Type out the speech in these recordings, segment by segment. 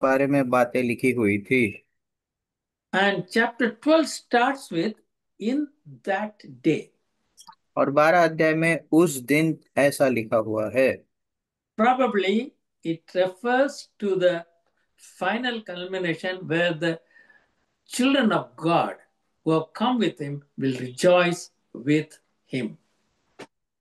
बारे में बातें लिखी हुई थी। And chapter 12 starts with in that day. और 12 अध्याय में उस दिन ऐसा लिखा हुआ है। Probably it refers to the final culmination where the children of God who have come with him will rejoice with him.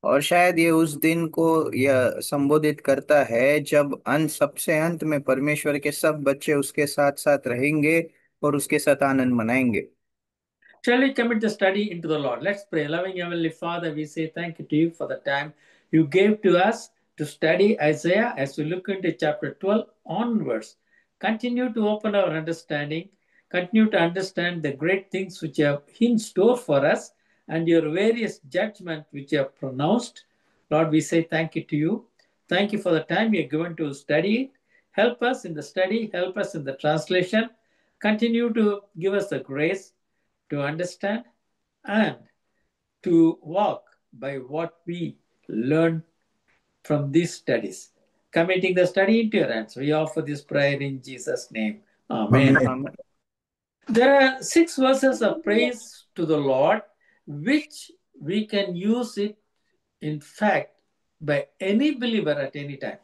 और शायद ये उस दिन को यह संबोधित करता है जब अंत, सबसे अंत में परमेश्वर के सब बच्चे उसके साथ साथ रहेंगे और उसके साथ आनंद मनाएंगे। Shall we commit the study into the Lord? Let's pray. Loving Heavenly Father, we say thank you to you for the time you gave to us to study Isaiah as we look into chapter 12 onwards. Continue to open our understanding, continue to understand the great things which you have in store for us and your various judgments which you have pronounced. Lord, we say thank you to you. Thank you for the time you have given to study it. Help us in the study, help us in the translation. Continue to give us the grace to understand and to walk by what we learn from these studies. Committing the study into your hands, we offer this prayer in Jesus' name. Amen. हम There are 6 verses of praise to the Lord, which we can use it, in fact, by any believer at any time.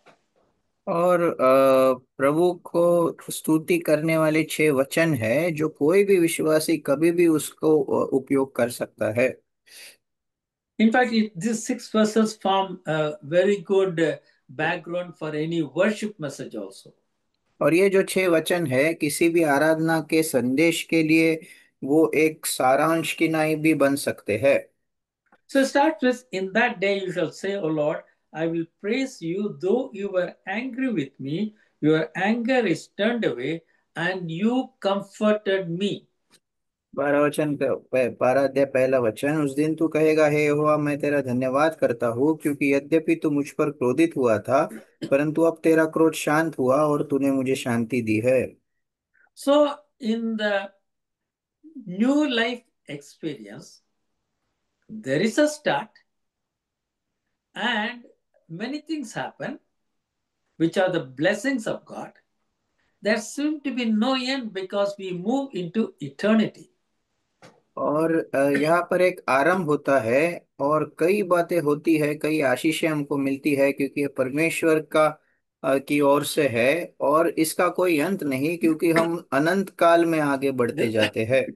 और प्रभु को स्तुति करने वाले 6 वचन है जो कोई भी विश्वासी कभी भी उसको उपयोग कर सकता है। In fact, these 6 verses form a very good background for any worship message also. और ये जो 6 वचन है किसी भी आराधना के संदेश के लिए वो एक सारांश की नाई भी बन सकते हैं। So start with, in that day you shall say, O Lord, I will praise you, though you were angry with me, your anger is turned away, and you comforted me. 12 अध्याय पहला वचन, उस दिन तू कहेगा, हे यहोवा, मैं तेरा धन्यवाद करता हूँ, क्योंकि यद्यपि तू मुझ पर क्रोधित हुआ था, परंतु अब तेरा क्रोध शांत हुआ और तूने मुझे शांति दी है। So in the new life experience, there is a start, and many things happen, which are the blessings of God. There seem to be no end because we move into eternity. और यहाँ पर एक आरंभ होता है और कई बातें होती है, कई आशीषें हमको मिलती है, क्योंकि ये परमेश्वर का की ओर से है। और इसका कोई अंत नहीं, क्योंकि हम अनंत काल में आगे बढ़ते जाते हैं।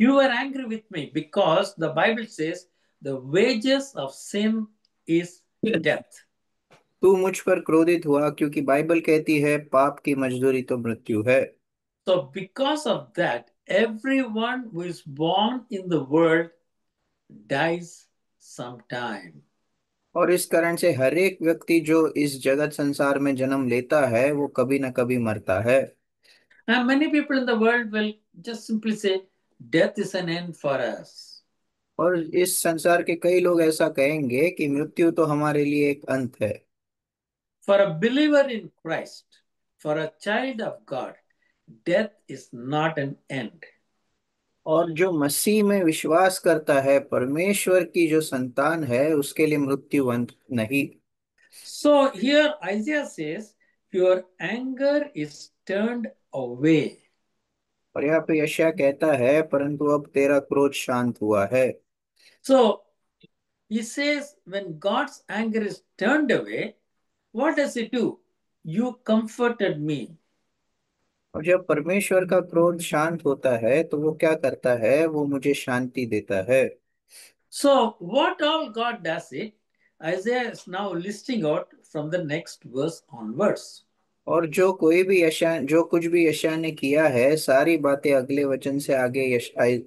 You were angry with me because the Bible says the wages of sin is death. तू मुझ पर क्रोधित हुआ, क्योंकि बाइबल कहती है पाप की मजदूरी तो मृत्यु है। So, because of that, everyone who is born in the world dies sometime. और इस कारण से हर एक व्यक्ति जो इस जगत संसार में जन्म लेता है वो कभी ना कभी मरता है। And many people in the world will just simply say, death is an end for us. और इस संसार के कई लोग ऐसा कहेंगे कि मृत्यु तो हमारे लिए एक अंत है। For a believer in Christ, for a child of God, death is not an end. और जो मसीह में विश्वास करता है, परमेश्वर की जो संतान है, उसके लिए मृत्यु अंत नहीं। So here Isaiah says, your anger is turned away. और यहाँ पे यशायाह कहता है, परंतु अब तेरा क्रोध शांत हुआ है। So he says, when God's anger is turned away, what does it do? You comforted me. और जब परमेश्वर का क्रोध शांत होता है तो वो क्या करता है, वो मुझे शांति देता है। So, what all God does it, Isaiah is now listing out from the next verse onwards. और जो कुछ भी यशायाह ने किया है, सारी बातें अगले वचन से आगे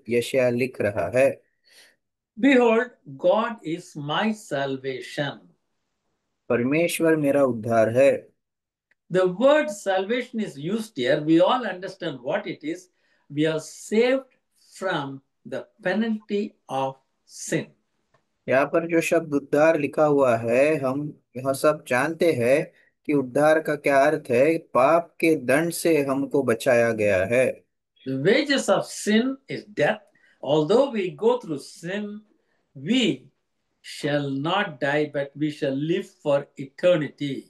यशायाह लिख रहा है। Behold, God is my salvation. परमेश्वर मेरा उद्धार है। The word salvation is used here. We all understand what it is. We are saved from the penalty of sin. यहाँ पर जो शब्द उद्धार लिखा हुआ है, हम यह सब जानते हैं कि उद्धार का क्या अर्थ है। पाप के दंड से हमको बचाया गया है। The wages of sin is death. Although we go through sin, we shall not die, but we shall live for eternity.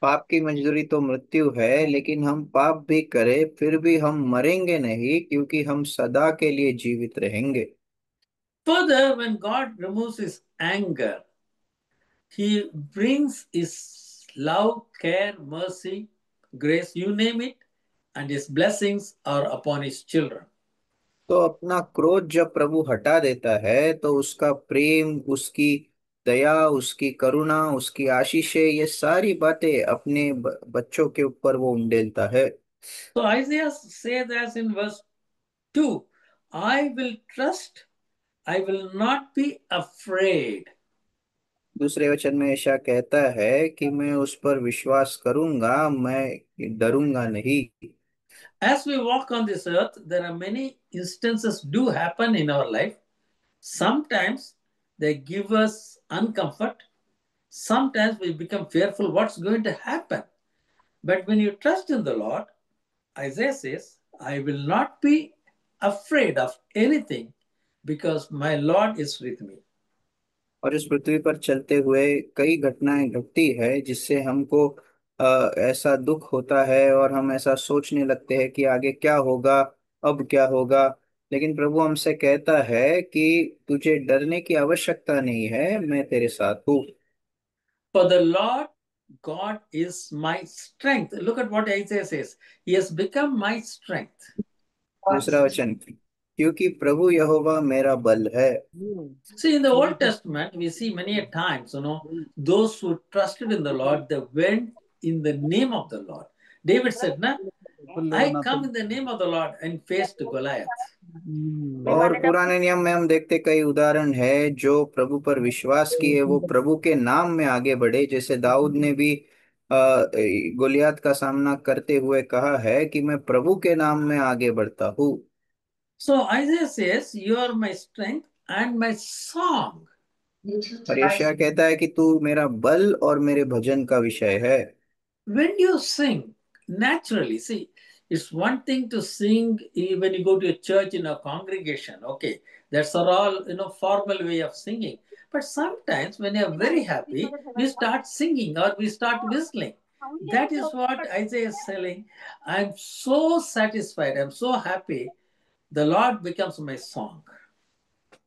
पाप की मजदूरी तो मृत्यु है, लेकिन हम पाप भी करें फिर भी हम मरेंगे नहीं, क्योंकि हम सदा के लिए जीवित रहेंगे। Further, when God removes his anger, he brings his love, care, mercy, grace, you name it, and his blessings are upon his children. तो अपना क्रोध जब प्रभु हटा देता है, तो उसका प्रेम, उसकी दया, उसकी करुणा, उसकी आशीषें, ये सारी बातें अपने बच्चों के ऊपर वो उंडेलता है। So Isaiah says as in verse 2, I will trust, I will not be afraid. दूसरे वचन में ऐसा कहता है कि मैं उस पर विश्वास करूंगा, मैं डरूंगा नहीं। As we walk on this earth, there are many instances do happen in our life. Sometimes they give us uncomfort. Sometimes we become fearful what's going to happen. But when you trust in the Lord, Isaiah says, I will not be afraid of anything because my Lord is with me. और इस पृथ्वी पर चलते हुए कई घटनाएं घटती है जिससे हमको ऐसा दुख होता है, और हम ऐसा सोचने लगते हैं कि आगे क्या होगा, अब क्या होगा। लेकिन प्रभु हमसे कहता है कि तुझे डरने की आवश्यकता नहीं है, मैं तेरे साथ हूँ। For the Lord God is my strength. Look at what Isaiah says. He has become my strength. दूसरा वचन, क्योंकि प्रभु यहोवा मेरा बल है। See, in the Old Testament, we see many a times, those who trusted in the Lord, they went in the name of the Lord. David said, "Na, I come in the name of the Lord and faced Goliath." और पुराने नियम में हम देखते कई उदाहरण है जो प्रभु पर विश्वास किए, वो प्रभु के नाम में आगे बढ़े। जैसे दाऊद ने भी गोलियत का सामना करते हुए कहा है कि मैं प्रभु के नाम में आगे बढ़ता हूँ। So Isaiah says, "You are my strength and my song." और यशायाह कहता है कि तू मेरा बल और मेरे भजन का विषय है। When you sing, naturally, see, it's one thing to sing when you go to a church in a congregation. Okay, that's all formal way of singing. But sometimes when you're very happy, we start singing or we start whistling. That is what Isaiah is saying. I'm so satisfied. I'm so happy. The Lord becomes my song.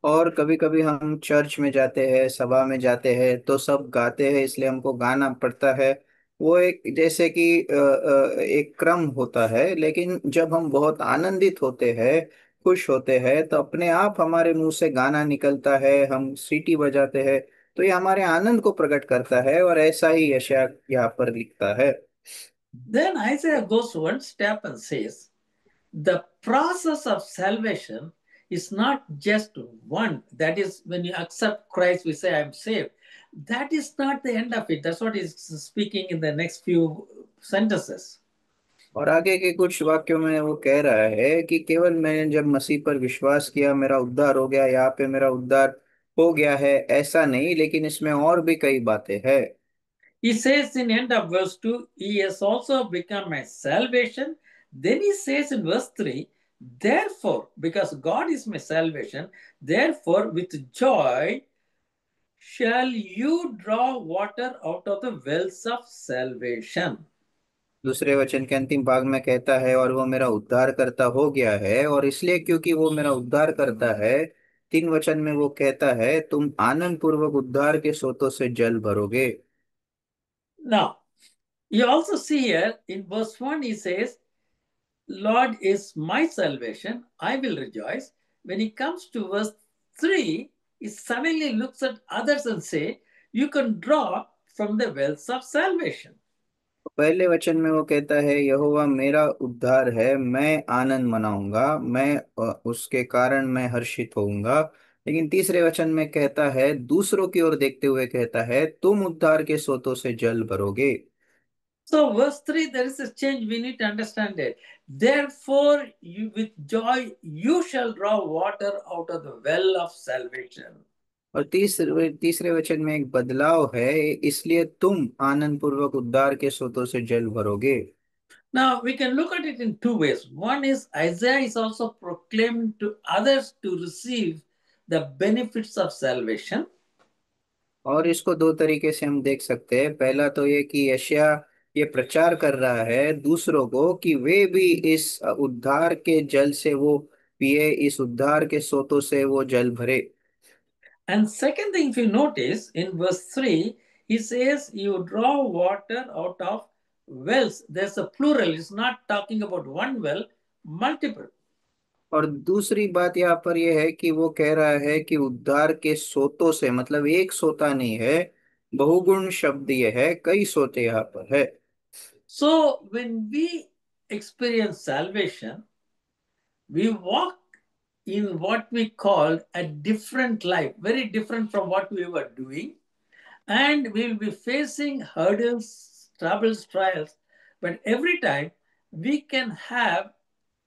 और कभी कभी हम church में जाते हैं, सभा में जाते हैं, तो सब गाते हैं, इसलिए हमको गाना पड़ता है। वो एक जैसे कि एक क्रम होता है। लेकिन जब हम बहुत आनंदित होते हैं, खुश होते हैं, तो अपने आप हमारे मुंह से गाना निकलता है, हम सीटी बजाते हैं। तो ये हमारे आनंद को प्रकट करता है, और ऐसा ही यशायाह यहाँ पर लिखता है। Then Isaiah goes one step and says, the process of salvation is not just one. That is, when you accept Christ, we say, I'm saved. That is not the end of it. That's what he's speaking in the next few sentences. और आगे के कुछ वाक्यों में वो कह रहा है कि केवल मैंने जब मसीह पर विश्वास किया मेरा उद्धार हो गया, यहाँ पे मेरा उद्धार हो गया है, ऐसा नहीं, लेकिन इसमें और भी कई बातें हैं। He says in end of verse 2, he has also become my salvation. Then he says in verse 3, therefore, because God is my salvation, therefore with joy shall you draw water out of the wells of salvation. दूसरे वचन के अंतिम भाग में कहता है, और वो मेरा उद्धार करता हो गया है, और इसलिए क्योंकि वो मेरा उद्धार करता है, तीन वचन में वो कहता है, तुम आनंद पूर्वक उद्धार के सोतों से जल भरोगे। Now, you also see here in verse 1, he says, Lord is my salvation, I will rejoice. When he comes to verse 3, he suddenly looks at others and say, you can draw from the wells of salvation. पहले वचन में वो कहता है, यहोवा मेरा उद्धार है, मैं आनंद मनाऊंगा, मैं उसके कारण मैं हर्षित होऊंगा। लेकिन तीसरे वचन में कहता है, दूसरों की ओर देखते हुए कहता है, तुम उद्धार के सोतों से जल भरोगे। So, verse 3, there is a change. We need to understand it. Therefore, you, with joy, you shall draw water out of the well of salvation. और तीसरे तीसरे वचन में एक बदलाव है, इसलिए तुम आनंद पूर्वक उद्धार के सोतों से जल भरोगे। Now, we can look at it in two ways. One is Isaiah is also proclaiming to others to receive the benefits of salvation. और इसको दो तरीके से हम देख सकते हैं। पहला तो ये कि यशायाह ये प्रचार कर रहा है दूसरों को कि वे भी इस उद्धार के जल से वो पिए, इस उद्धार के सोतों से वो जल भरे। And second thing, if you notice in verse 3, he says, you draw water out of wells. There's a plural. It's not talking about one well, multiple. और दूसरी बात यहाँ पर यह है कि वो कह रहा है कि उद्धार के सोतों से, मतलब एक सोता नहीं है, बहुगुण शब्द ये है, कई सोते यहाँ पर है। So when we experience salvation, we walk in what we call a different life, very different from what we were doing. And we will be facing hurdles, troubles, trials. But every time we can have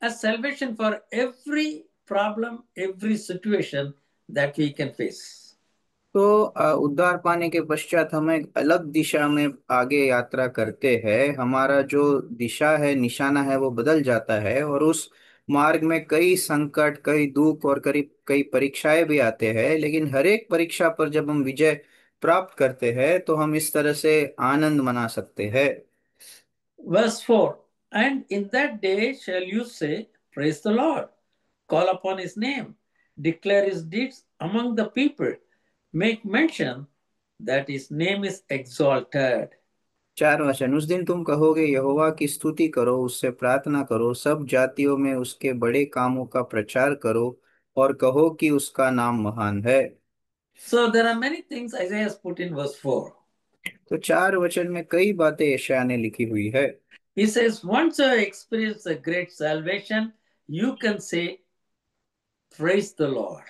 a salvation for every problem, every situation that we can face. तो उद्धार पाने के पश्चात हम एक अलग दिशा में आगे यात्रा करते हैं। हमारा जो दिशा है, निशाना है, वो बदल जाता है, और उस मार्ग में कई संकट, कई दुख और करीब कई परीक्षाएं भी आते हैं। लेकिन हर एक परीक्षा पर जब हम विजय प्राप्त करते हैं तो हम इस तरह से आनंद मना सकते हैं। Verse 4, and in that day shall you say, praise the Lord, call upon his name, declare his deeds among the people, make mention that his name is exalted. 4 वचन, उस दिन तुम कहोगे, यहोवा की स्तुति करो, उससे प्रार्थना करो, सब जातियों में उसके बड़े कामों का प्रचार करो, और कहो कि उसका नाम महान है। So there are many things Isaiah has put in verse 4. तो 4 वचन में कई बातें यशायाह ने लिखी हुई है। He says, once you experience a great salvation, you can say, praise the Lord.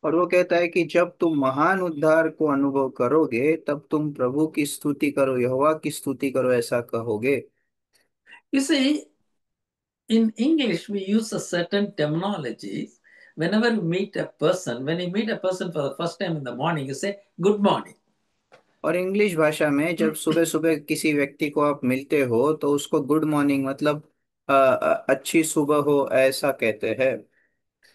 और वो कहता है कि जब तुम महान उद्धार को अनुभव करोगे तब तुम प्रभु की स्तुति करो, यहोवा की स्तुति करो, ऐसा कहोगे। You see, in English, we use a certain terminology. Whenever you meet a person, when you meet a person for the first time in the morning, you say, good morning. और इंग्लिश भाषा में जब सुबह सुबह किसी व्यक्ति को आप मिलते हो तो उसको गुड मॉर्निंग, मतलब अच्छी सुबह हो, ऐसा कहते हैं।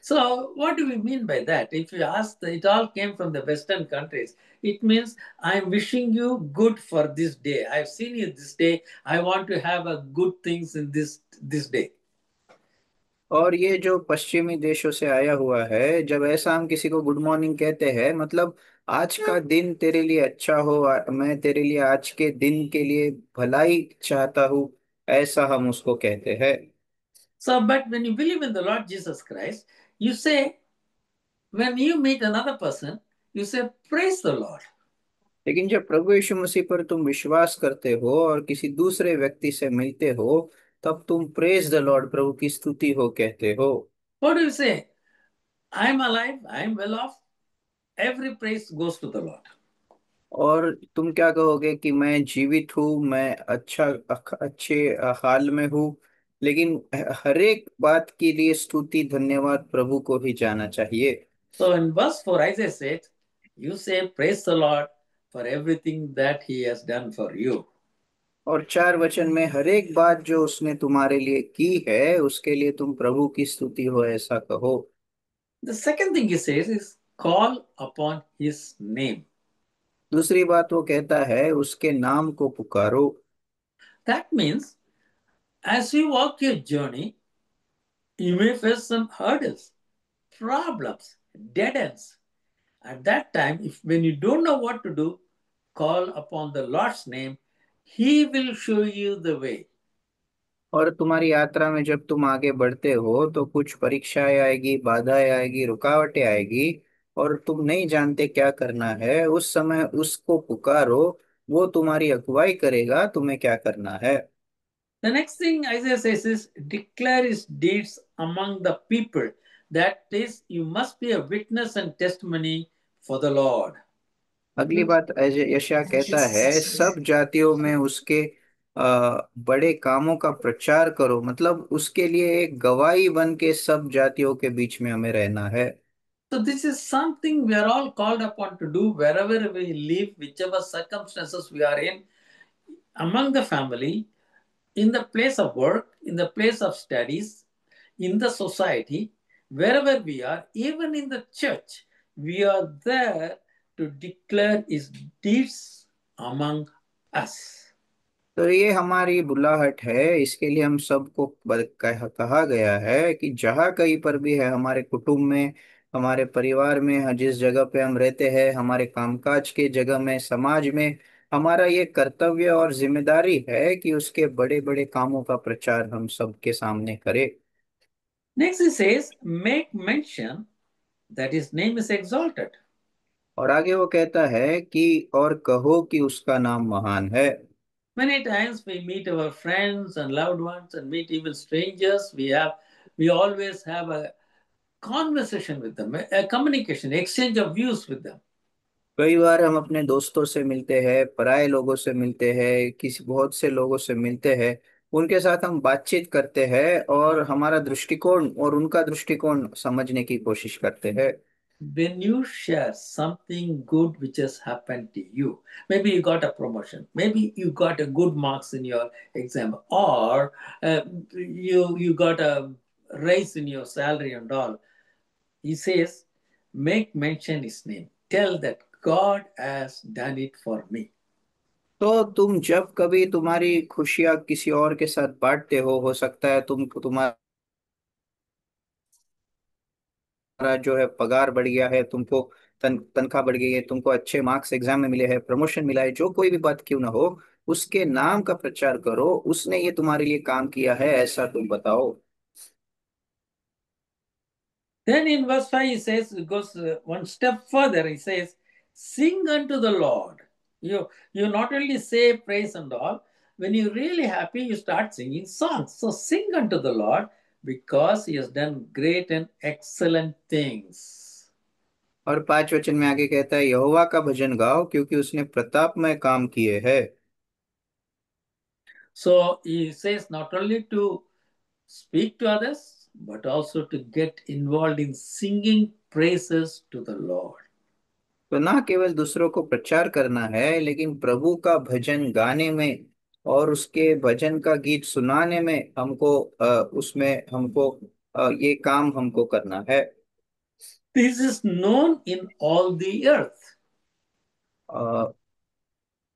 So, what do we mean by that? If you ask, it all came from the Western countries. It means I'm wishing you good for this day. I've seen you this day. I want to have a good things in this day. और ये जो पश्चिमी देशों से आया हुआ है, जब ऐसा हम किसी को गुड मॉर्निंग कहते हैं, मतलब आज का दिन तेरे लिए अच्छा हो, मैं तेरे लिए आज के दिन के लिए भलाई चाहता हूँ, ऐसा हम उसको कहते हैं। So, but when you believe in the Lord Jesus Christ, you say, when you meet another person, you say, praise the Lord. लेकिन जब प्रभु यीशु मसीह पर तुम विश्वास करते हो और किसी दूसरे व्यक्ति से मिलते हो, तब तुम प्रेज द लॉर्ड, प्रभु की स्तुति हो कहते हो। What do you say? I'm alive, I'm well off. Every praise goes to the Lord. और तुम क्या कहोगे कि मैं जीवित हूँ, मैं अच्छे हाल में हूँ, लेकिन हर एक बात के लिए स्तुति धन्यवाद प्रभु को ही जाना चाहिए। So in verse 4, Isaiah said, you say, praise the Lord for everything that he has done for you. और 4 वचन में हर एक बात जो उसने तुम्हारे लिए की है उसके लिए तुम प्रभु की स्तुति हो, ऐसा कहो। The second thing he says is, call upon his name. दूसरी बात वो कहता है, उसके नाम को पुकारो। That means as you walk your journey, you may face some hurdles, problems, dead ends. At that time, if when you don't know what to do, call upon the Lord's name. He will show you the way. और तुम्हारी यात्रा में जब तुम आगे बढ़ते हो तो कुछ परीक्षाएं आएगी, बाधाएं आएगी, रुकावटें आएगी, और तुम नहीं जानते क्या करना है, उस समय उसको पुकारो, वो तुम्हारी अगुवाई करेगा तुम्हें क्या करना है। The next thing Isaiah says is declare his deeds among the people. That is, you must be a witness and testimony for the Lord. अगली बात यशायाह कहता है, सब जातियों में उसके बड़े कामों का प्रचार करो, मतलब उसके लिए एक गवाही बन के सब जातियों के बीच में हमें रहना है। So, this is something we are all called upon to do wherever we live, whichever circumstances we are in, among the family, in the place of work, in the place of studies, in the society, wherever we are, even in the church, we are there to declare his deeds among us. तो ये हमारी बुलाहट है, इसके लिए हम सबको कहा गया है कि जहाँ कहीं पर भी है, हमारे कुटुंब में, हमारे परिवार में, जिस जगह पे हम रहते हैं, हमारे कामकाज के जगह में, समाज में, हमारा ये कर्तव्य और जिम्मेदारी है कि उसके बड़े बड़े कामों का प्रचार हम सबके सामने करें। Next, he says, make mention that his name is exalted. और आगे वो कहता है कि और कहो कि उसका नाम महान है। Many times we meet our friends and loved ones and meet even strangers. We always have a conversation with them, a communication, exchange of views with them. कई बार हम अपने दोस्तों से मिलते हैं, पराये लोगों से मिलते हैं, किसी बहुत से लोगों से मिलते हैं, उनके साथ हम बातचीत करते हैं और हमारा दृष्टिकोण और उनका दृष्टिकोण समझने की कोशिश करते हैं। When you share something good which has happened to you, maybe you got a promotion, maybe you got a good marks in your exam, or you got a raise in your salary and all. He says, make mention his name. Tell that God has done it for me. तो तुम जब कभी तुम्हारी खुशियां किसी और के साथ बांटते हो सकता है तुम्हारा जो है पगार बढ़ गया है, तुमको तनख्वाह बढ़ गई है, तुमको अच्छे मार्क्स एग्जाम में मिले हैं, प्रमोशन मिला है, जो कोई भी बात क्यों ना हो, उसके नाम का प्रचार करो, उसने ये तुम्हारे लिए काम किया है ऐसा तुम बताओ। Then in verse 5, he says, it goes one step further. He says, sing unto the Lord. You not only say praise and all, when you're really happy, you start singing songs. So sing unto the Lord because he has done great and excellent things. और 5 वचन में आगे कहता है, यहोवा का भजन गाओ क्योंकि उसने प्रतापमय काम किए हैं। So he says not only to speak to others, but also to get involved in singing praises to the Lord. तो ना केवल दूसरों को प्रचार करना है, लेकिन प्रभु का भजन गाने में और उसके भजन का गीत सुनाने में हमको उसमें हमको ये काम हमको करना है। This is known in all the earth.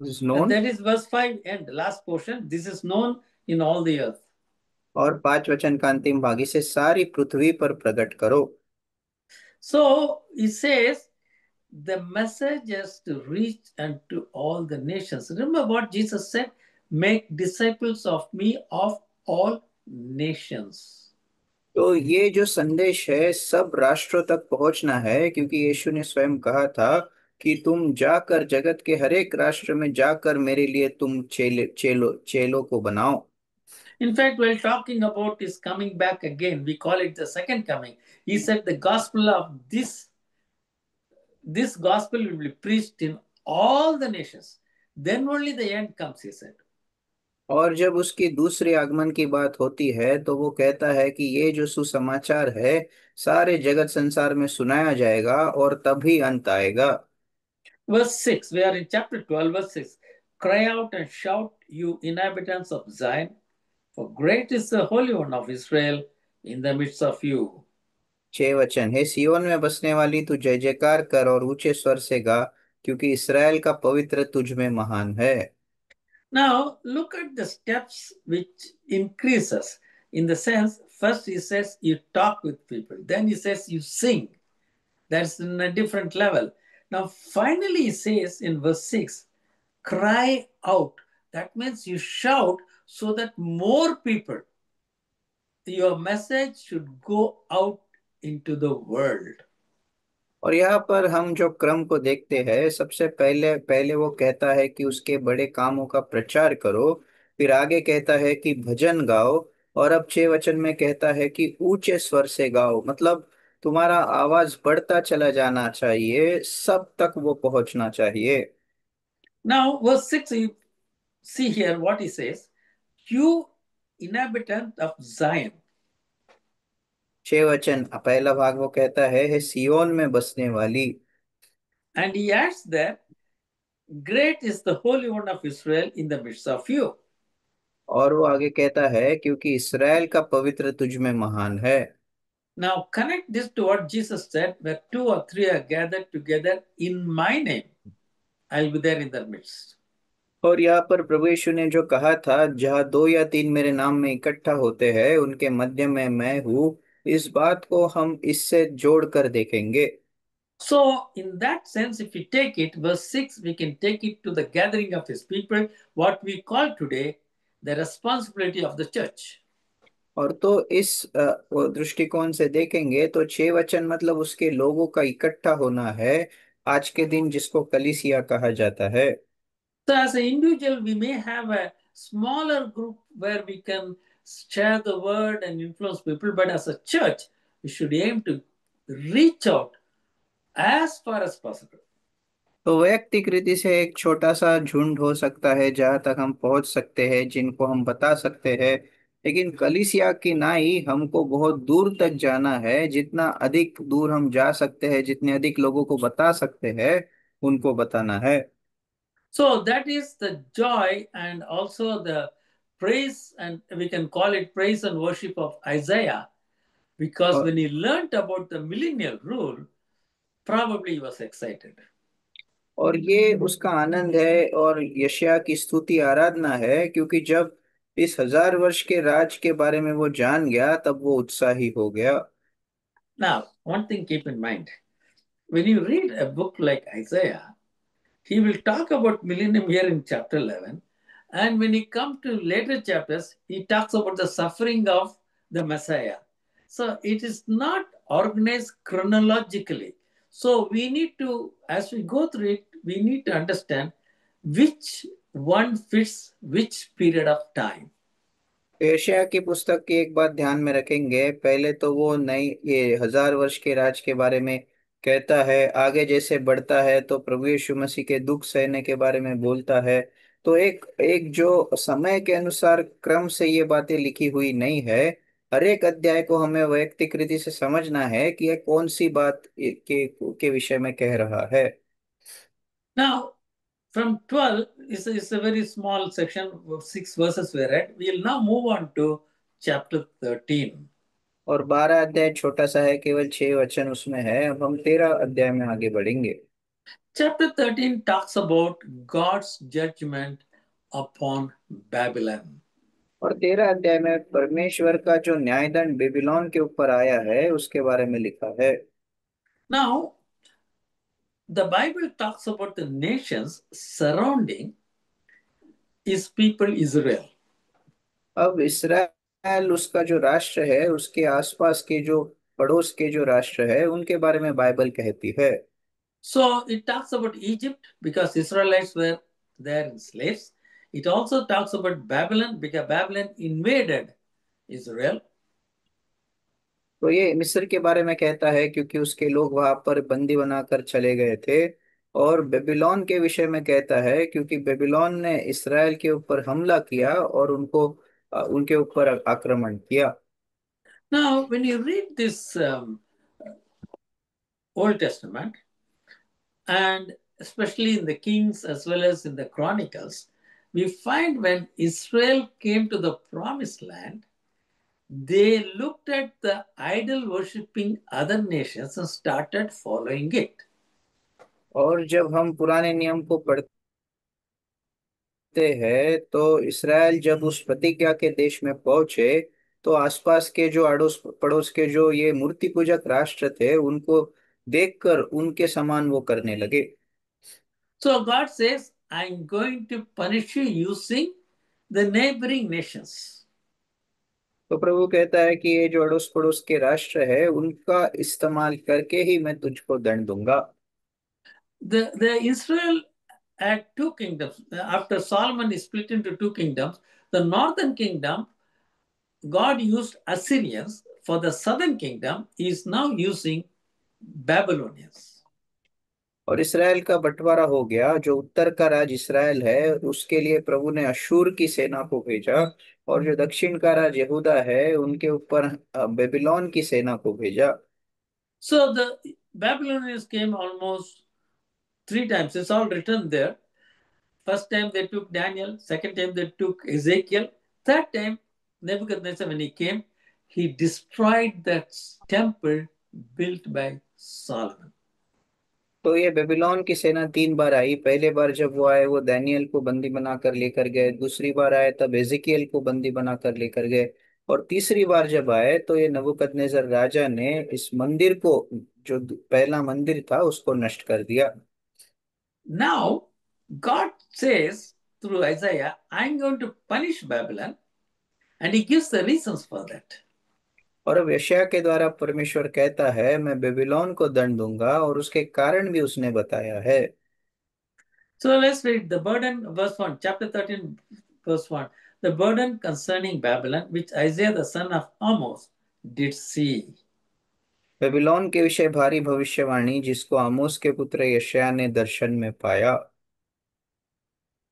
Is And known. that is verse 5 and last portion. This is known in all the earth. और 5 वचन का अंतिम भाग, इसे सारी पृथ्वी पर प्रकट करो। So he says the message is to reach unto all the nations. Remember what Jesus said? Make disciples of me of all nations. तो ये जो संदेश है सब राष्ट्रों तक पहुंचना है, क्योंकि यीशु ने स्वयं कहा था कि तुम जाकर जगत के हर एक राष्ट्र में जाकर मेरे लिए तुम चेलों को बनाओ। In fact, while talking about his coming back again, we call it the second coming. He said the gospel of this gospel will be preached in all the nations. Then only the end comes, he said. और जब उसकी दूसरे आगमन की बात होती है तो वो कहता है कि ये जो सुसमाचार है सारे जगत संसार में सुनाया जाएगा और तभी अंत आएगा। Verse 6, we are in chapter 12, verse 6. Cry out and shout, you inhabitants of Zion, for great is the Holy One of Israel in the midst of you. 6 वचन है, सियोन में बसने वाली तू जय जयकार कर और ऊंचे स्वर से गा, क्योंकि इसराइल का पवित्र तुझ में महान है। Now, look at the steps which increases. In the sense, first he says you talk with people, then he says you sing. That's in a different level. Now, finally, he says in verse 6, cry out. That means you shout so that more people, your message should go out into the world. और यहाँ पर हम जो क्रम को देखते हैं, सबसे पहले पहले वो कहता है कि उसके बड़े कामों का प्रचार करो, फिर आगे कहता है कि भजन गाओ, और अब 6 वचन में कहता है कि ऊंचे स्वर से गाओ, मतलब तुम्हारा आवाज बढ़ता चला जाना चाहिए, सब तक वो पहुंचना चाहिए। Now, verse 6, you see here what he says, you inhabitant of Zion. 6 वचन पहला भाग वो कहता है सियोन में बसने वाली। And he adds that great is the Holy One of Israel in the midst of you. और वो आगे कहता है क्योंकि इसराइल का पवित्र तुझ में महान है। Now, connect this to what Jesus said, where two or three are gathered together in my name, I'll be there in their midst. और यहाँ पर प्रभु यीशु ने जो कहा था, जहाँ दो या तीन मेरे नाम में इकट्ठा होते हैं उनके मध्य में मैं हूँ, इस बात को हम इससे जोड़ कर देखेंगे। So, in that sense, if we take it, verse 6, we can take it to the gathering of his people, what we call today the responsibility of the church. और तो इस वो दृष्टिकोण से देखेंगे तो 6 वचन मतलब उसके लोगों का इकट्ठा होना है, आज के दिन जिसको कलीसिया कहा जाता है। So, as an individual, we may have a smaller group where we can share the word and influence people, but as a church, we should aim to reach out as far as possible. तो वैयक्तिक रीति से एक छोटा सा झुंड हो सकता है जहां तक हम पहुंच सकते हैं, जिनको हम बता सकते हैं। लेकिन कलीसिया की नाई हमको बहुत दूर तक जाना है, जितना अधिक दूर हम जा सकते हैं, जितने अधिक लोगों को बता सकते हैं, उनको बताना है। So, that is the joy and also the praise, and we can call it praise and worship of Isaiah, because और when he learned about the millennial rule, probably he was excited. और ये उसका आनंद है और यशायाह की स्तुति आराधना है, क्योंकि जब इस 1000 वर्ष के राज के बारे में वो जान गया तब वो उत्साही हो गया। Now, one thing keep in mind, when you read a book like Isaiah, he will talk about millennium here in chapter 11. And when he comes to later chapters, he talks about the suffering of the Messiah. So it is not organized chronologically. So we need to, as we go through it, we need to understand which one fits which period of time. Asia की पुस्तक की एक बात ध्यान में रखेंगे, पहले तो वो नई ये 1000 वर्ष के राज के बारे में कहता है, आगे जैसे बढ़ता है तो प्रभु यीशु मसीह के दुख सहने के बारे में बोलता है। तो एक एक जो समय के अनुसार क्रम से ये बातें लिखी हुई नहीं है। हर एक अध्याय को हमें वैयक्तिक रीति से समझना है कि ये कौन सी बात के विषय में कह रहा है। Now, from 12 is a very small section, 6 verses we read. We'll now move on to chapter 13. और 12 अध्याय छोटा सा है, केवल 6 वचन उसमें है। अब हम 13 अध्याय में आगे बढ़ेंगे। Chapter 13 talks about God's judgment upon Babylon. और 13 अध्याय में परमेश्वर का जो न्यायदंड बेबीलोन के ऊपर आया है उसके बारे में लिखा है। Now, the Bible talks about the nations surrounding his people Israel. अब इसराइल उसका जो राष्ट्र है, उसके आसपास के जो पड़ोस के जो राष्ट्र है उनके बारे में बाइबल कहती है। So it talks about Egypt because Israelites were there in slaves. It also talks about Babylon because Babylon invaded Israel. तो ये मिस्र के बारे में कहता है क्योंकि उसके लोग वहां पर बंदी बनाकर चले गए थे। और बेबीलोन के विषय में कहता है क्योंकि बेबीलोन ने इसराइल के ऊपर हमला किया और उनको उनके ऊपर आक्रमण किया। Now, when you read this Old Testament, and especially in the Kings as well as in the Chronicles, we find when Israel came to the promised land, they looked at the idol worshipping other nations and started following it. और जब हम पुराने नियम को पढ़ते हैं तो Israel जब उस प्रतिज्ञा के देश में पहुंचे तो आसपास के जो अड़ोस पड़ोस के जो ये मूर्ति पूजक राष्ट्र थे उनको देखकर उनके समान वो करने लगे। So God says, I'm going to punish you using the neighboring nations. तो प्रभु कहता है कि ये जो अड़ोस पड़ोस के राष्ट्र है उनका इस्तेमाल करके ही मैं तुझको दंड दूंगा। The Israel had two kingdoms. After Solomon is split into two kingdoms, the northern kingdom, God used Assyrians. For the southern kingdom, he is now using Babylonians. और इसराइल का बंटवारा हो गया, जो उत्तर का राज इसराइल है उसके लिए प्रभु ने अशूर की सेना को भेजा, और जो दक्षिण का राज यहूदा है उनके ऊपर बेबीलोन की सेना को भेजा। So the Babylonians came almost 3 times. It's all written there. First time they took Daniel, second time they took Ezekiel, third time Nebuchadnezzar, when he came, he destroyed that temple built by Solomon. तो ये Babylon की सेना 3 बार आई। पहले बार जब वो आए, वो Daniel को बंदी बनाकर लेकर गए। दूसरी बार आए तब एजेकियल को बंदी बनाकर लेकर गए। और तीसरी बार जब आए तो ये नबूकदनेस्सर राजा ने इस मंदिर को, जो पहला मंदिर था, उसको नष्ट कर दिया। Now, God says through Isaiah, I'm going to punish Babylon, and he gives the reasons for that. और अब यशायाह के द्वारा परमेश्वर कहता है, मैं बेबीलोन को दंड दूंगा, और उसके कारण भी उसने बताया है। So let's read the burden, verse 1, chapter 13, verse 1. The burden concerning Babylon, which Isaiah the son of Amos did see. Babylon के विषय भारी भविष्यवाणी, जिसको आमोस के पुत्र यशायाह ने दर्शन में पाया।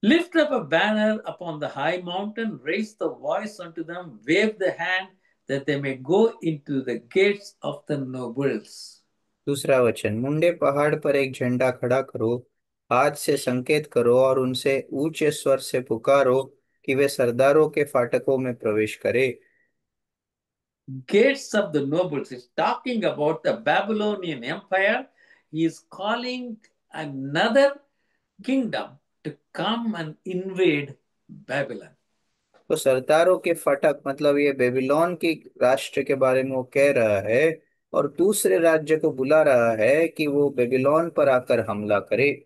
Lift up a banner upon the high mountain, raise the voice unto them, wave the hand, that they may go into the gates of the nobles. दूसरा वचन, मुंडे पहाड़ पर एक झंडा खड़ा करो, हाथ से संकेत करो और उनसे ऊंचे स्वर से पुकारो कि वे सरदारों के फाटकों में प्रवेश करे। Gates of the nobles is talking about the Babylonian Empire. He is calling another kingdom to come and invade Babylon. तो सरदारों के फाटक मतलब ये बेबीलोन की राष्ट्र के बारे में वो कह रहा है, और दूसरे राज्य को बुला रहा है कि वो बेबीलोन पर आकर हमला करे।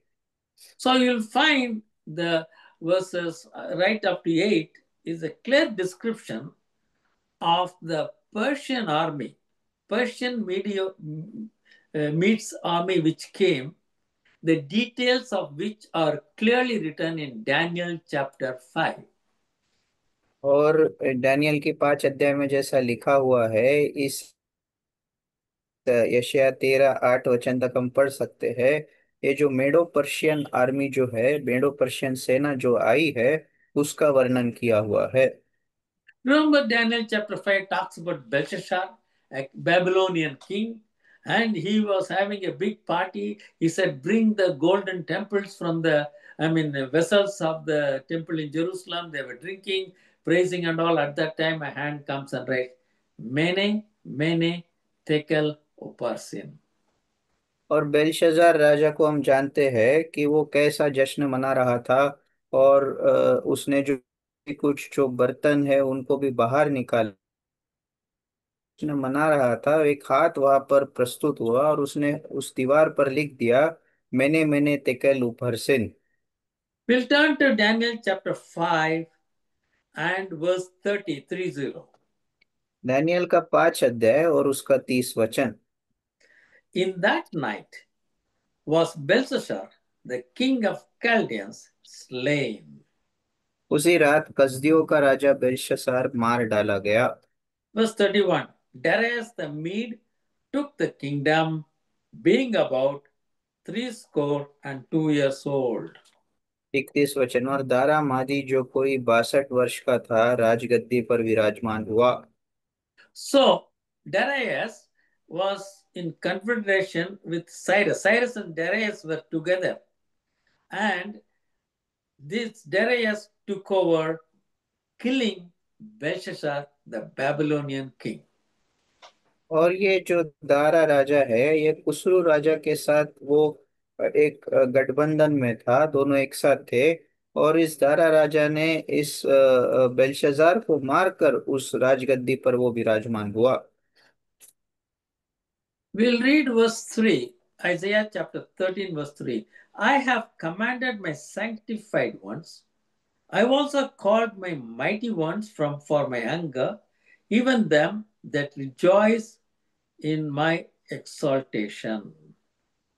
So you'll find the verses right up to 8 is a clear description of the Persian army, Persian meets army which came, the details of which are clearly written in Daniel chapter 5. और Daniel की 5 अध्याय में जैसा लिखा हुआ है, इस यशायाह 13:8 तक हम पढ़ सकते हैं। ये जो मेडो पर्शियन आर्मी जो है, मेडो पर्शियन सेना जो आई है, उसका वर्णन किया हुआ है। Remember, Daniel chapter 5 talks about Belshazzar, a Babylonian king, and he was having a big party. He said, bring the golden temples from the vessels of the temple in Jerusalem. They were drinking, praising, and all. At that time, a hand comes and writes, Mene, Mene, Tekel, Upharsin. और बेलशजार राजा को हम जानते हैं कि वो कैसा जश्न मना रहा था। और उसने जो कुछ जो बर्तन है उनको भी बाहर निकाल, उसने मना रहा था। एक हाथ वहां पर प्रस्तुत हुआ और उसने उस दीवार पर लिख दिया, मैंने तेकेल उपहरसिन। We'll turn to Daniel chapter 5 and verse 30. दानियल का 5 अध्याय और उसका 30 वचन। In that night, was Belshazzar, the king of Chaldeans, slain. उसी रात कसदियों का राजा बेलशस्सार मार डाला गया। Verse 31, Darius the Mede took the kingdom, being about 62 years old. 31 वचन, और दारा मादी जो कोई 62 वर्ष का था, राजगद्दी पर विराजमान हुआ। So Darius was in confederation with Cyrus. Cyrus and Darius were together, and this Darius took over, killing Belshazzar, the Babylonian king. और ये जो दारा राजा है, ये खुसरू राजा के साथ वो एक गठबंधन में था, दोनों एक साथ थे। और इस दारा राजा ने इस बेलशजार को मारकर उस राजगद्दी पर वो विराजमान हुआ। We'll read verse 3, Isaiah chapter 13, verse 3. I have commanded my sanctified ones. I have also called my mighty ones from for my anger, even them that rejoice in my exaltation.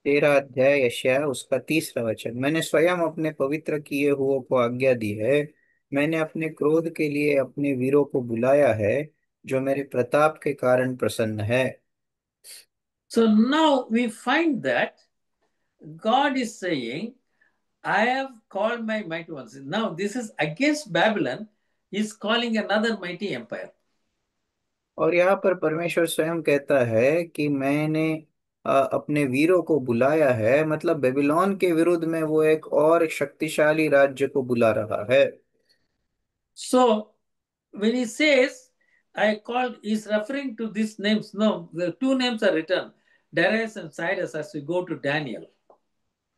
13 अध्याय यशायाह उसका 30 वचन, मैंने स्वयं अपने पवित्र किए हुओं को आज्ञा दी है। मैंने अपने क्रोध के लिए अपने वीरों को बुलाया है, जो मेरे प्रताप के कारण प्रसन्न है। So now we find that God is saying, I have called my mighty ones. Now this is against Babylon. He's calling another mighty empire. और यहाँ पर परमेश्वर स्वयं कहता है कि मैंने अपने वीरों को बुलाया है, मतलब बेबीलोन के विरुद्ध में वो एक और शक्तिशाली राज्य को बुला रहा है। So when he says, I called, he's referring to these names. No, the two names are written, Darius and Cyrus, as we go to Daniel.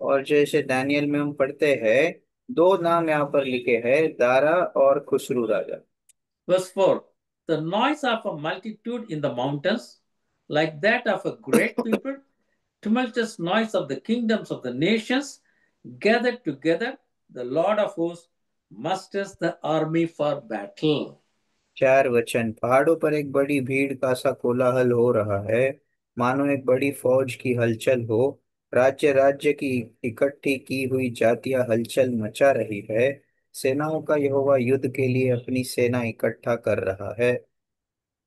और जैसे डैनियल में हम पढ़ते हैं, दो नाम यहाँ पर लिखे हैं, दारा और खुसरू राजा। Verse 4, the noise of a multitude in the mountains, like that of a great people, tumultuous noise of the kingdoms of the nations, gathered together, the Lord of hosts musters the army for battle. चार वचन, पहाड़ों पर एक बड़ी भीड़ का सा कोलाहल हो रहा है, मानो एक बड़ी फौज की हलचल हो। राज्य राज्य की इकट्ठी की हुई जातियां हलचल मचा रही है। सेनाओं का यहोवा युद्ध के लिए अपनी सेना इकट्ठा कर रहा है।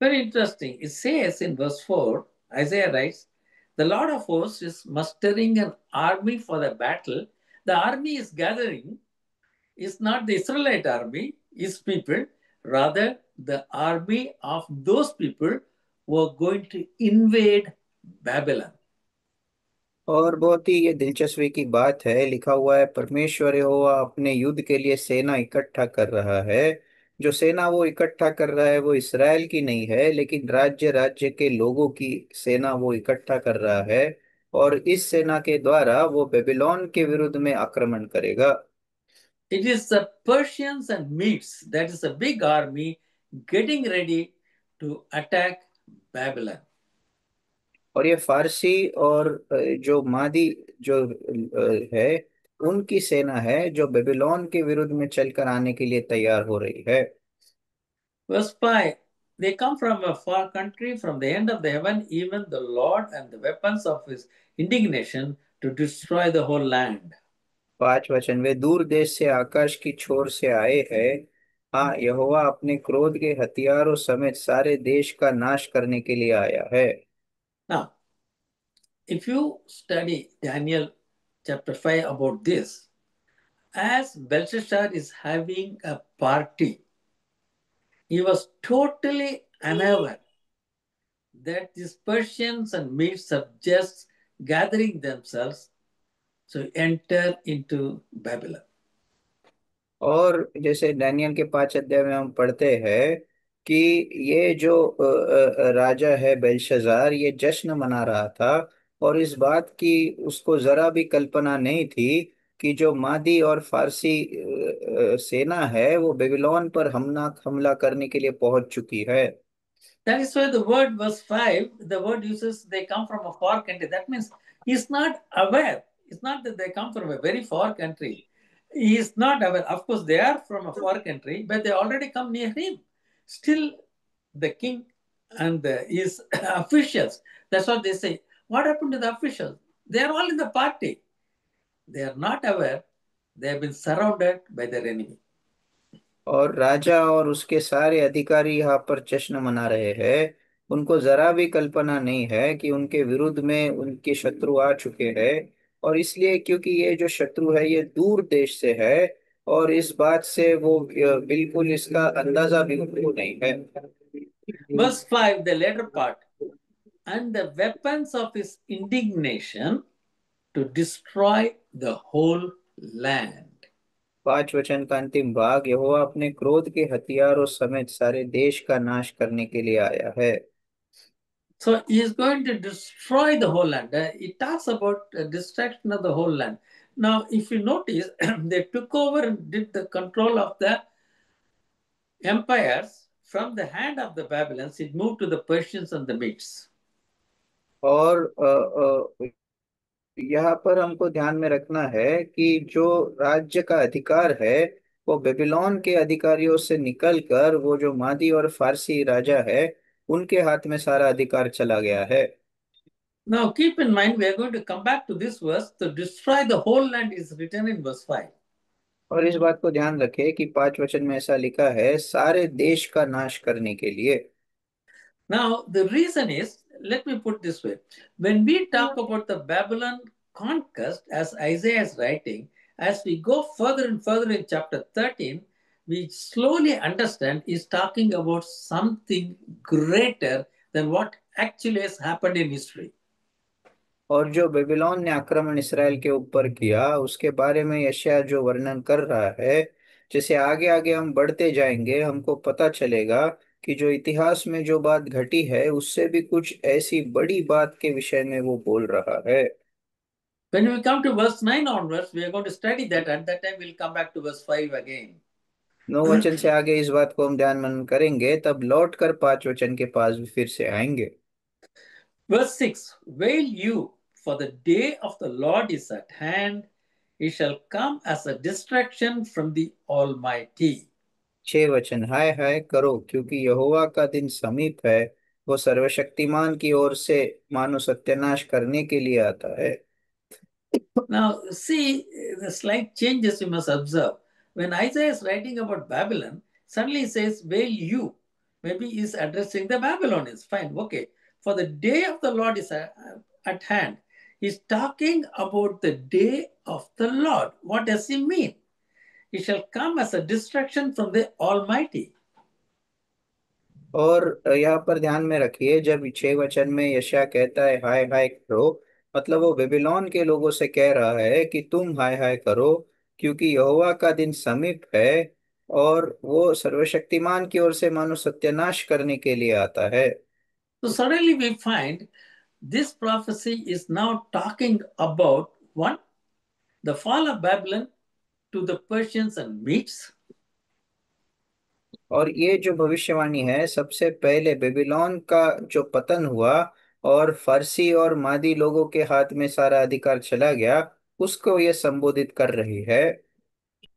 Very interesting. It says in verse 4, Isaiah writes, the Lord of hosts is mustering an army for the battle. The army is gathering is not the Israelite army, his people, rather the army of those people who are going to invade Babylon. और बहुत ही ये दिलचस्पी की बात है, लिखा हुआ है परमेश्वर यहोवा अपने युद्ध के लिए सेना इकट्ठा कर रहा है। जो सेना वो इकट्ठा कर रहा है वो इसराइल की नहीं है, लेकिन राज्य राज्य के लोगों की सेना वो इकट्ठा कर रहा है। और इस सेना के द्वारा वो बेबीलोन के विरुद्ध में आक्रमण करेगा। It is the Persians and Medes, that is a big army getting ready to attack Babylon. और ये फारसी और जो मादी जो है, उनकी सेना है जो बेबीलोन के विरुद्ध में चलकर आने के लिए तैयार हो रही है। Verse 5, they come from a far country, from the end of the heaven, even the Lord and the weapons of his indignation to destroy the whole land. पांच वचन, वे दूर देश से आकाश की छोर से आए हैं। हाँ, यहोवा अपने क्रोध के हथियारों समेत सारे देश का नाश करने के लिए आया है। Now, if you study Daniel chapter 5 about this, as Belshazzar is having a party, he was totally unaware that these Persians and Medes are just gathering themselves to enter into Babylon. और जैसे Daniel के 5 अध्याय में हम पढ़ते हैं कि ये जो राजा है बेलशजार, ये जश्न मना रहा था। और इस बात की उसको जरा भी कल्पना नहीं थी कि जो मादी और फारसी सेना है वो बेबीलोन पर हमला हमला करने के लिए पहुंच चुकी है। That is why the word verse 5, the word uses they come from a far country. That means he's not aware. It's not that they come from a very far country. He is not aware. Of course, they are from a far country, but they already come near him. Still, the king and his officials, that's what they say. What happened to the officials? They are all in the party. They are not aware. They have been surrounded by their enemy. और राजा और उसके सारे अधिकारी यहाँ पर जश्न मना रहे हैं। उनको जरा भी कल्पना नहीं है कि उनके विरुद्ध में उनके शत्रु आ चुके हैं। और इसलिए क्योंकि ये जो शत्रु है ये दूर देश से है, और इस बात से वो बिल्कुल इसका अंदाजा भी उनको नहीं है। Verse 5, the later part, and the weapons of his indignation to destroy the whole land. पांच वचन का अंतिम भाग, यहोवा अपने क्रोध के हथियारों समेत सारे देश का नाश करने के लिए आया है। So he is going to destroy the whole land. It talks about destruction of the whole land. Now, if you notice, they took over and did the control of the empires from the hand of the Babylons. It moved to the Persians and the Medes. और यहाँ पर हमको ध्यान में रखना है कि जो राज्य का अधिकार है वो बेबीलोन के अधिकारियों से निकलकर वो जो मादी और फारसी राजा है उनके हाथ में सारा अधिकार चला गया है। Now, keep in mind, we are going to come back to this verse. To destroy the whole land is written in verse 5. और इस बात को ध्यान रखें कि पांच वचन में ऐसा लिखा है, सारे देश का नाश करने के लिए। Now, the reason is, let me put this way. When we talk about the Babylon conquest, as Isaiah is writing, as we go further and further in chapter 13, we slowly understand he's talking about something greater than what actually has happened in history. और जो Babylon ने आक्रमण Israel के ऊपर किया उसके बारे में यशायाह जो वर्णन कर रहा है, जैसे आगे आगे हम बढ़ते जाएंगे हमको पता चलेगा कि जो इतिहास में जो बात घटी है उससे भी कुछ ऐसी बड़ी बात के विषय में वो बोल रहा है। When we come to verse 9 onwards, we are going to study that. At that time, we'll come back to verse 5 again. 9 वचन से आगे इस बात को हम ध्यान मनन करेंगे, तब लौट कर 5 वचन के पास भी फिर से आएंगे। Verse 6, Wail you, for the day of the Lord is at hand. He shall come as a distraction from the Almighty. 6 वचन, हाय हाय करो, क्योंकि यहोवा का दिन समीप है। वो सर्वशक्तिमान की ओर से मानो सत्यानाश करने के लिए आता है। Now, see the slight changes you must observe. When Isaiah is writing about Babylon, suddenly he says, Wail you. Maybe he's addressing the Babylonians. Fine, okay. For the day of the Lord is at hand. He's talking about the day of the Lord. What does he mean? He shall come as a distraction from the Almighty. और यहाँ पर ध्यान में रखिए, जब 6 वचन में यशायाह कहता है हाय हाय करो, मतलब वो बेबीलोन के लोगों से कह रहा है कि तुम हाय हाय करो, क्योंकि यहोवा का दिन समीप है और वो सर्वशक्तिमान की ओर से मानो सत्यानाश करने के लिए आता है। So suddenly we find this prophecy is now talking about one, the fall of Babylon to the Persians and Medes. और ये जो भविष्यवाणी है, सबसे पहले बेबीलोन का जो पतन हुआ और फारसी और मादी लोगों के हाथ में सारा अधिकार चला गया, उसको ये संबोधित कर रही है।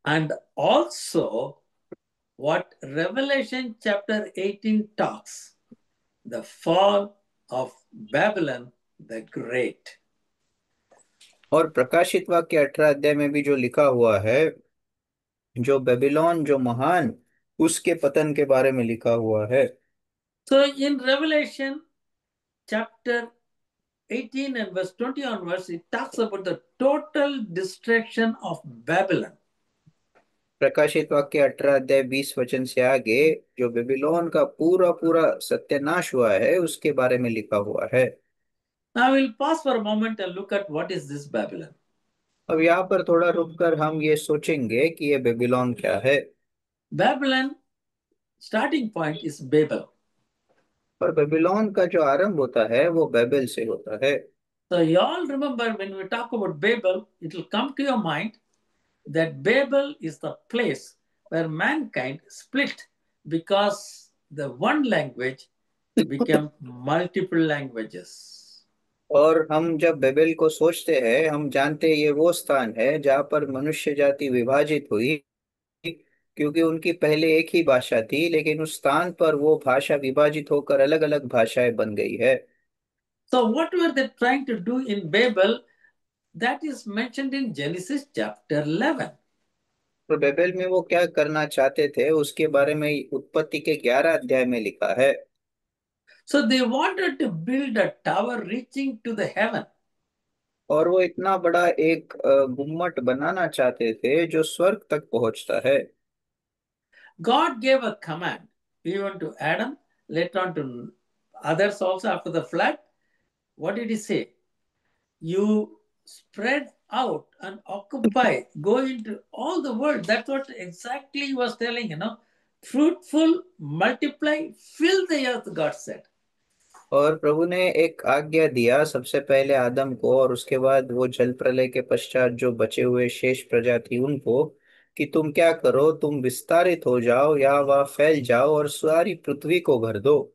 And also what Revelation chapter 18 talks, the fall of Babylon the Great. और प्रकाशित वाक्य 18 अध्याय में भी जो लिखा हुआ है, जो बेबीलोन जो महान, उसके पतन के बारे में लिखा हुआ है। So in Revelation chapter 18 and verse 20 onwards, it talks about the total destruction of Babylon. प्रकाशित वाक्य 18 अध्याय 20 वचन से आगे जो बेबीलोन का पूरा पूरा सत्यानाश हुआ है, उसके बारे में लिखा हुआ है। Now we'll pause for a moment and look at what is this Babylon. अब यहाँ पर थोड़ा रुककर हम ये सोचेंगे कि ये बेबीलोन क्या है। Babylon starting point is Babel. और बेबीलोन का जो आरंभ होता है वो बेबेल से होता है। So you all remember when we talk about Babel, it will come to your mind that Babel is the place where mankind split because the one language became multiple languages. और हम जब बेबेल को सोचते हैं, हम जानते हैं ये वो स्थान है जहाँ पर मनुष्य जाति विभाजित हुई, क्योंकि उनकी पहले एक ही भाषा थी, लेकिन उस स्थान पर वो भाषा विभाजित होकर अलग अलग भाषाएं बन गई है। So, what were they trying to do in Babel? That is mentioned in Genesis chapter 11. तो बेबेल में वो क्या करना चाहते थे, उसके बारे में उत्पत्ति के 11 अध्याय में लिखा है। So, they wanted to build a tower reaching to the heaven. और वो इतना बड़ा एक गुम्मट बनाना चाहते थे जो स्वर्ग तक पहुंचता है। God gave a command even to Adam, later on to others also after the flood. What did he say? You spread out and occupy, go into all the world. That's what exactly he was telling, Fruitful, multiply, fill the earth, God said. और प्रभु ने एक आज्ञा दिया सबसे पहले आदम को, और उसके बाद वो जल प्रलय के पश्चात जो बचे हुए शेष प्रजा थी उनको, कि तुम क्या करो, तुम विस्तारित हो जाओ या वह फैल जाओ और सारी पृथ्वी को भर दो।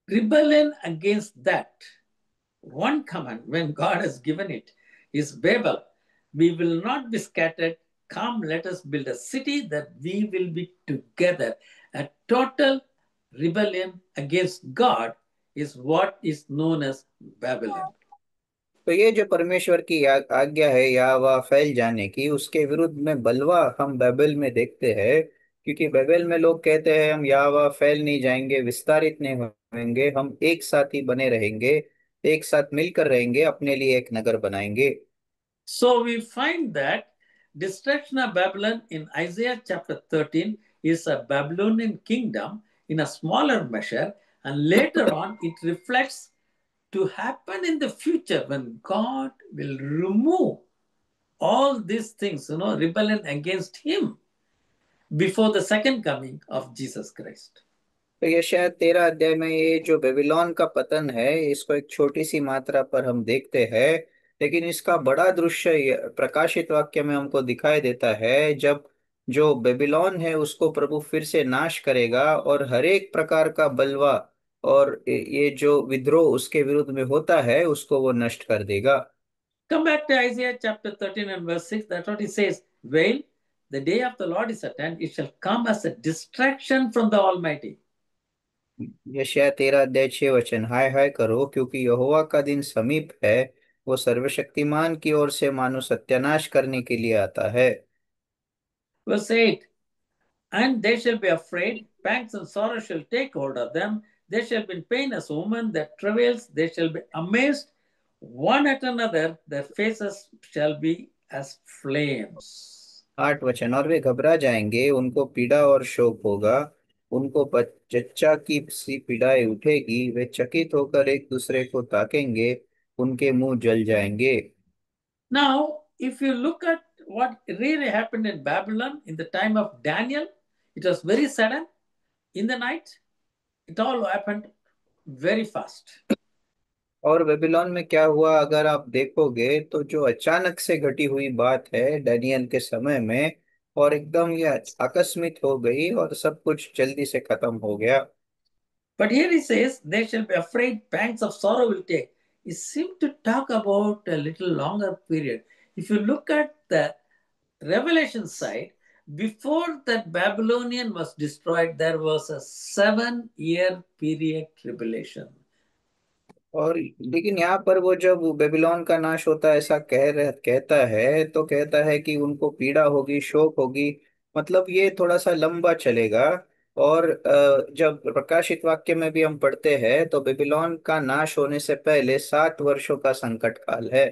Rebellion against that one command, when God has given it, is Babel. We will not be scattered. Come, let us build a city that we will be together. A total rebellion against God is what is known as Babylon. तो ये जो परमेश्वर की आज्ञा है या वह फैल जाने की, उसके विरुद्ध में बलवा हम बाइबल में देखते हैं। क्योंकि बाइबल में लोग कहते हैं हम या वह फैल नहीं जाएंगे, विस्तारित नहीं होंगे, हम एक साथ ही बने रहेंगे, एक साथ मिलकर रहेंगे, अपने लिए एक नगर बनाएंगे। So we find that destruction of Babylon in Isaiah chapter 13 is a Babylonian kingdom in a smaller measure, and later on it reflects to happen in the future when God will remove all these things, rebellion against Him before the second coming of Jesus Christ. तो ये शायद 13 अध्याय में ये जो Babylon का पतन है, इसको एक छोटी सी मात्रा पर हम देखते हैं, लेकिन इसका बड़ा दृश्य प्रकाशित वाक्य में हमको दिखाई देता है, जब जो बेबीलोन है उसको प्रभु फिर से नाश करेगा और हर एक प्रकार का बलवा और ये जो विद्रोह उसके विरुद्ध में होता है उसको वो नष्ट कर देगा। Come back to Isaiah chapter 13 and verse 6. That's what he says. Well, the day of the Lord is at hand. It shall come as a distraction from the Almighty. यशायाह 13 अध्याय 6 वचन, हाय हाय करो क्योंकि यहोवा का दिन समीप है। वो सर्वशक्तिमान की ओर से मानो सत्यानाश करने के लिए आता है। Verse 8. And they shall be afraid. Pangs and sorrow shall take hold of them. They shall be in pain as a woman that travails. They shall be amazed one at another. Their faces shall be as flames. 8 वचन, और वे घबरा जाएंगे, उनको पीड़ा और शोक होगा, उनको जच्चा की सी पीड़ाएं उठेगी, वे चकित होकर एक दूसरे को ताकेंगे, उनके मुंह जल जाएंगे। Now, if you look at what really happened in Babylon in the time of Daniel, it was very sudden in the night. It all happened very fast. और बेबीलोन में क्या हुआ अगर आप देखोगे तो जो अचानक से घटी हुई बात है डैनियल के समय में, और एकदम ये आकस्मिक हो गई और सब कुछ जल्दी से खत्म हो गया। But here he says, they shall be afraid, pangs of sorrow will take. He seemed to talk about a little longer period. If you look at the Revelation side, before that Babylonian was destroyed, there was a 7 year period tribulation. और लेकिन यहाँ पर वो जब Babylon का नाश होता है ऐसा कहता है, तो कहता है कि उनको पीड़ा होगी, शोक होगी, मतलब ये थोड़ा सा लंबा चलेगा। और जब प्रकाशित वाक्य में भी हम पढ़ते हैं तो बेबीलोन का नाश होने से पहले 7 वर्षों का संकट काल है।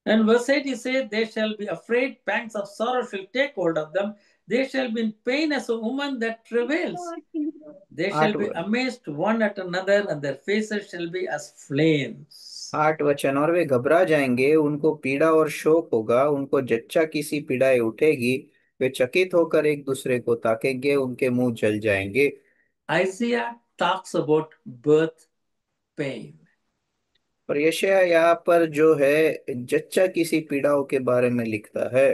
And verse 8 he says, they shall be afraid, pangs of sorrow shall take hold of them. They shall be in pain as a woman that travails. They shall आठ be amazed one at another, and their faces shall be as flames. 8 वचन, और वे घबरा जाएंगे, उनको पीड़ा और शोक होगा, उनको जच्चा किसी पीड़ाएं उठेगी, वे चकित होकर एक दूसरे को ताकेंगे, उनके मुंह जल जाएंगे। Isaiah talks about birth pain. और यशायाह यहाँ पर जो है जच्चा किसी पीड़ाओं के बारे में लिखता है।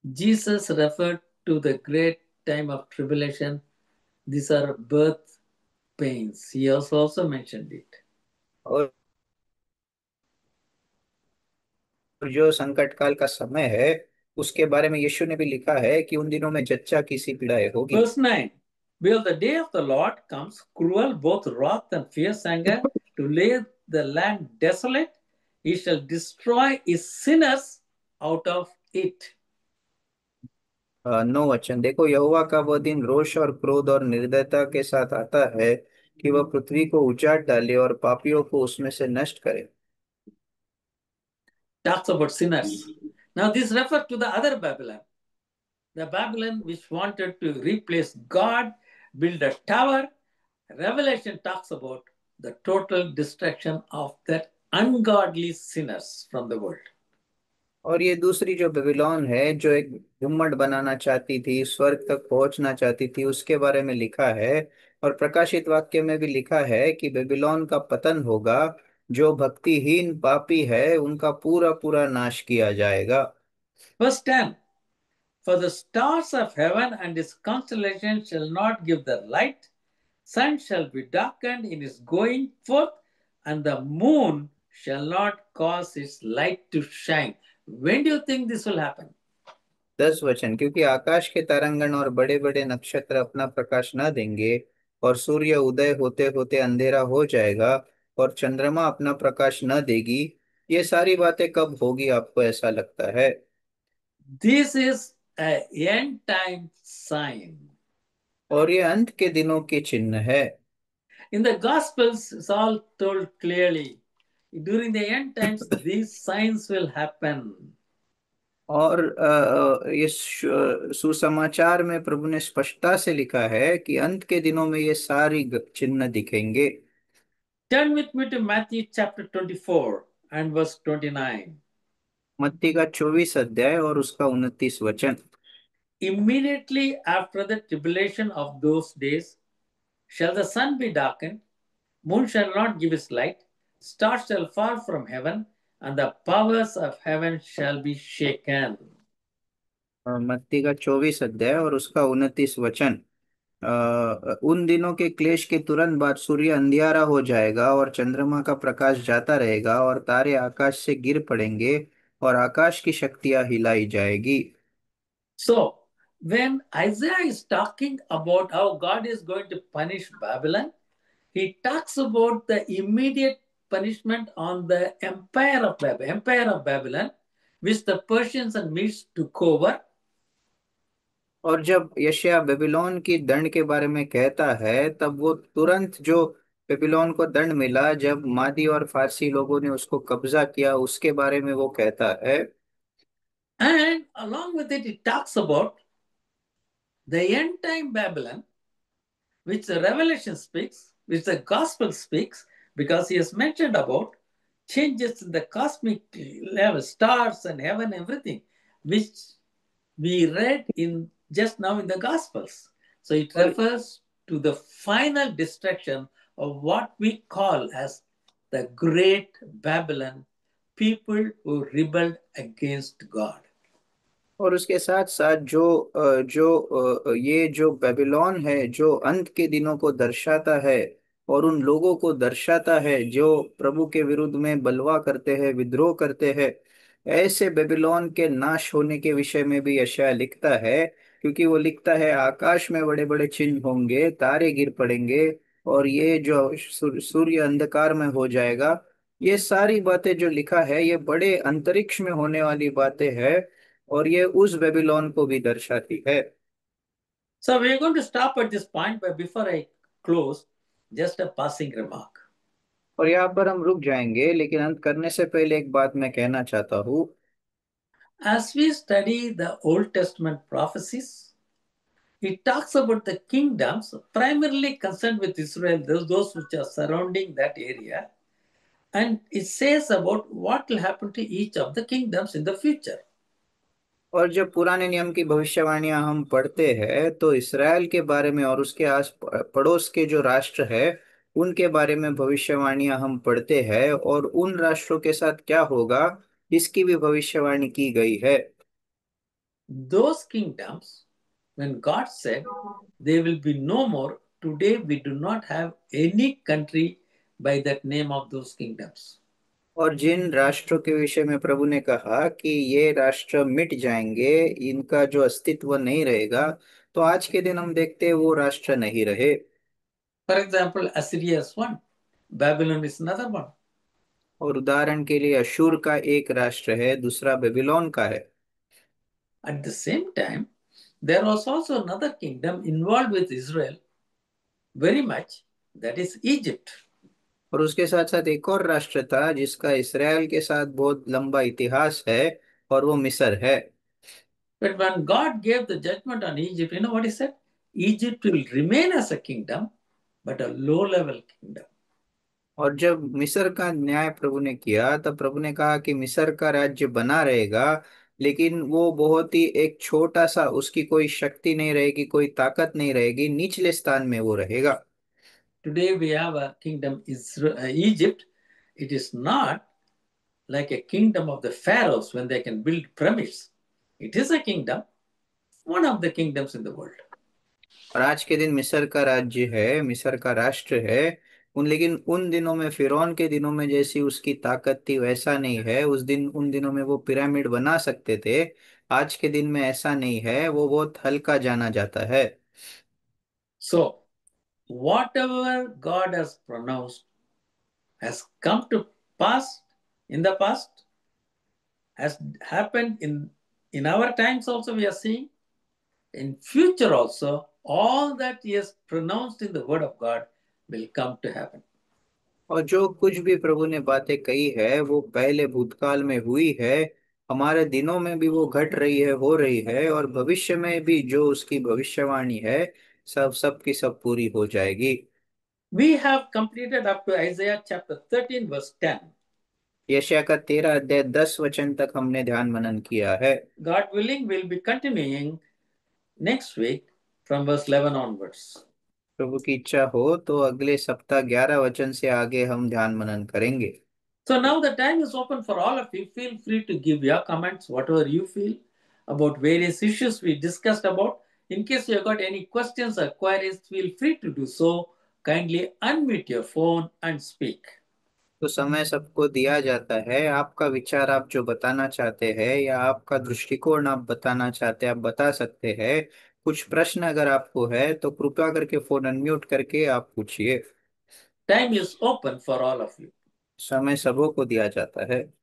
Jesus referred to the great time of tribulation. These are birth pains. He also mentioned it. और जो संकट काल का समय है उसके बारे में यीशु ने भी लिखा है कि उन दिनों में जच्चा किसी पीड़ाएं होगी। Verse 9. Behold, the day of the Lord comes, cruel, both wrath and fierce anger, to lay the land desolate. He shall destroy his sinners out of it. 9 वचन, देखो यहोवा का वह दिन रोष और क्रोध और निर्दयता के साथ आता है कि वह पृथ्वी को उजाड़ डाले और पापियों को उसमें से नष्ट करे। Talks about sinners. Now, this refers to the other Babylon, the Babylon which wanted to replace God, build a tower. Revelation talks about the total destruction of that ungodly sinners from the world. और ये दूसरी जो Babylon है जो एक गुम्मट बनाना चाहती थी, स्वर्ग तक पहुंचना चाहती थी, उसके बारे में लिखा है। और प्रकाशित वाक्य में भी लिखा है कि बेबीलोन का पतन होगा, जो भक्तिहीन पापी है उनका पूरा पूरा नाश किया जाएगा। Verse 10. For the stars of heaven and his constellations shall not give their light, sun shall be darkened in his going forth, and the moon shall not cause its light to shine. When do you think this will happen? 10 वचन, क्योंकि आकाश के तारांगण और बड़े बड़े नक्षत्र अपना प्रकाश न देंगे, और सूर्य उदय होते होते अंधेरा हो जाएगा, और चंद्रमा अपना प्रकाश न देगी। ये सारी बातें कब होगी आपको ऐसा लगता है? This is a end time sign. और ये अंत के दिनों के चिन्ह है। In the Gospels, it's all told clearly. During the end times, these signs will happen. और इस सुसमाचार में प्रभु ने स्पष्टता से लिखा है कि अंत के दिनों में ये सारी चिन्ह दिखेंगे। Turn with me to Matthew chapter 24 and verse 29. मत्ती का 24 अध्याय और उसका 29 वचन। Immediately after the tribulation of those days, shall the sun be darkened, moon shall not give its light, stars shall fall from heaven, and the powers of heaven shall be shaken. मत्ती का 24 अध्याय और उसका 29 वचन। उन दिनों के क्लेश के तुरंत बाद सूर्य अंधियारा हो जाएगा और चंद्रमा का प्रकाश जाता रहेगा और तारे आकाश से गिर पड़ेंगे और आकाश की शक्तियां हिलाई जाएगी। So, when Isaiah is talking about how God is going to punish Babylon, he talks about the immediate punishment on the empire of Babylon, which the Persians and Medes took over. और जब यशायाह Babylon की दंड के बारे में कहता है तब वो तुरंत जो बेबीलोन को दंड मिला जब मादी और फारसी लोगों ने उसको कब्जा किया उसके बारे में वो कहता है। And along with it, it talks about the end time Babylon, which the Revelation speaks, which the Gospel speaks, because he has mentioned about changes in the cosmic level, stars and heaven, everything, which we read in just now in the Gospels. So it और refers to the final destruction of what we call as the Great Babylon, people who rebelled against God. और उसके साथ साथ ये जो Babylon है जो अंत के दिनों को दर्शाता है और उन लोगों को दर्शाता है जो प्रभु के विरुद्ध में बलवा करते हैं विद्रोह करते हैं। ऐसे बेबीलोन के नाश होने के विषय में भी यशायाह लिखता है क्योंकि वो लिखता है आकाश में बड़े बड़े चिन्ह होंगे तारे गिर पड़ेंगे और ये जो सूर्य अंधकार में हो जाएगा। ये सारी बातें जो लिखा है ये बड़े अंतरिक्ष में होने वाली बातें हैं और ये उस बेबीलोन को भी दर्शाती है। So we're going to stop at this point, but before I close, just a passing remark. और यहाँ पर हम रुक जाएंगे लेकिन अंत करने से पहले एक बात मैं कहना चाहता हूँ। As we study the Old Testament prophecies, it talks about the kingdoms primarily concerned with Israel, those which are surrounding that area, and it says about what will happen to each of the kingdoms in the future. और जब पुराने नियम की भविष्यवाणियां हम पढ़ते हैं तो Israel के बारे में और उसके आस पड़ोस के जो राष्ट्र है उनके बारे में भविष्यवाणियां हम पढ़ते हैं और उन राष्ट्रों के साथ क्या होगा इसकी भी भविष्यवाणी की गई है। Those kingdoms, when God said they will be no more, today we do not have any country by that name of those kingdoms. और जिन राष्ट्रों के विषय में प्रभु ने कहा कि ये राष्ट्र मिट जाएंगे इनका जो अस्तित्व नहीं रहेगा तो आज के दिन हम देखते हैं वो राष्ट्र नहीं रहे। For example, Assyria is one, Babylon is another one. और उदाहरण के लिए अशूर का एक राष्ट्र है दूसरा बेबीलोन का है। At the same time, there was also another kingdom involved with Israel very much, that is Egypt. और उसके साथ साथ एक और राष्ट्र था जिसका इसराइल के साथ बहुत लंबा इतिहास है और वो मिस्र है। But when God gave the judgment on Egypt, you know what he said? Egypt will remain as a kingdom, but a low level kingdom. और जब मिस्र का न्याय प्रभु ने किया तब प्रभु ने कहा कि मिस्र का राज्य बना रहेगा लेकिन वो बहुत ही एक छोटा सा उसकी कोई शक्ति नहीं रहेगी कोई ताकत नहीं रहेगी निचले स्थान में वो रहेगा। Today we have a kingdom, Egypt. It is not like a kingdom of the pharaohs when they can build pyramids. It is a kingdom, one of the kingdoms in the world. और आज के दिन मिस्र का राज्य है मिस्र का राष्ट्र है उन लेकिन उन दिनों में फिरौन के दिनों में जैसी उसकी ताकत थी वैसा नहीं है उस दिन उन दिनों में वो पिरामिड बना सकते थे। आज के दिन में ऐसा नहीं है वो बहुत हल्का जाना जाता है। So, whatever God has pronounced has come to pass in the past, has happened in our times also we are seeing, in future also, all that he has pronounced in the word of God will come to happen. और जो कुछ भी प्रभु ने बातें कही है वो पहले भूतकाल में हुई है हमारे दिनों में भी वो घट रही है हो रही है और भविष्य में भी जो उसकी भविष्यवाणी है सब की सब पूरी हो जाएगी। We have completed up to Isaiah chapter 13, verse 10. यशायाह का 13 अध्याय 10 वचन तक हमने ध्यान मनन किया है। God willing, we'll be continuing next week from verse 11 onwards. प्रभु की इच्छा हो तो अगले सप्ताह 11 वचन से आगे हम ध्यान मनन करेंगे। So now the time is open for all of you. Feel free to give your comments, whatever you feel about various issues we discussed about. In case you have got any questions or queries, feel free to do so. Kindly unmute your phone and speak. तो समय सबको दिया जाता है, आपका विचार आप जो बताना चाहते हैं या आपका दृष्टिकोण आप बताना चाहते हैं, आप बता सकते हैं। कुछ प्रश्न अगर आपको है तो कृपया करके फोन अनम्यूट करके आप पूछिए। Time is open for all of you. समय सबों को दिया जाता है।